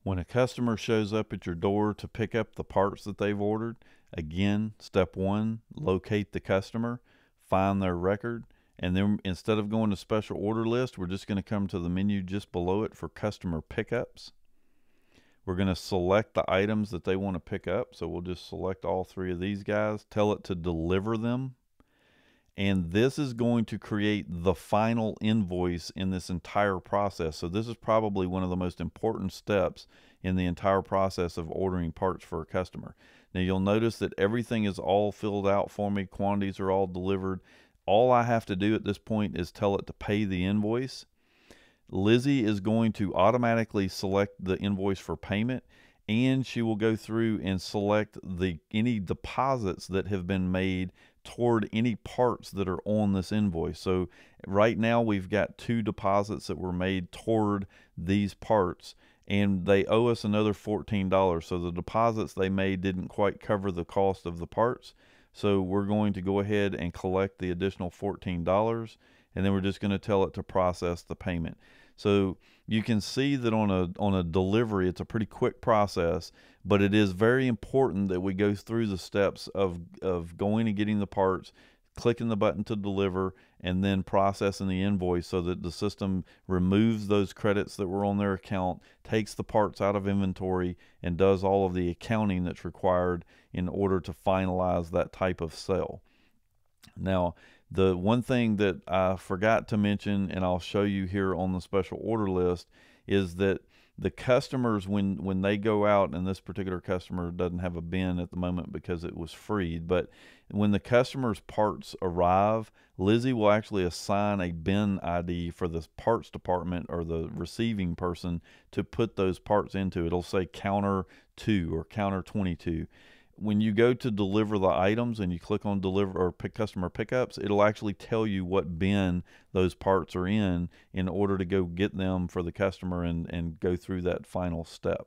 When a customer shows up at your door to pick up the parts that they've ordered, again, step one, locate the customer, find their record, and then instead of going to special order list, we're just going to come to the menu just below it for customer pickups. We're going to select the items that they want to pick up. So we'll just select all three of these guys, tell it to deliver them. And this is going to create the final invoice in this entire process. So this is probably one of the most important steps in the entire process of ordering parts for a customer. Now you'll notice that everything is all filled out for me. Quantities are all delivered. All I have to do at this point is tell it to pay the invoice. Lizzie is going to automatically select the invoice for payment, and she will go through and select any deposits that have been made toward any parts that are on this invoice. So right now we've got 2 deposits that were made toward these parts, and they owe us another $14. So the deposits they made didn't quite cover the cost of the parts. So we're going to go ahead and collect the additional $14, and then we're just going to tell it to process the payment. So you can see that on a delivery, it's a pretty quick process, but it is very important that we go through the steps of going and getting the parts, clicking the button to deliver, and then processing the invoice so that the system removes those credits that were on their account, takes the parts out of inventory, and does all of the accounting that's required in order to finalize that type of sale. Now, the one thing that I forgot to mention, and I'll show you here on the special order list, is that the customers, when they go out, and this particular customer doesn't have a bin at the moment because it was freed, but when the customer's parts arrive, Lizzie will actually assign a bin ID for the parts department or the receiving person to put those parts into. It'll say counter 2 or counter 22. When you go to deliver the items and you click on deliver or pick customer pickups, it'll actually tell you what bin those parts are in order to go get them for the customer and go through that final step.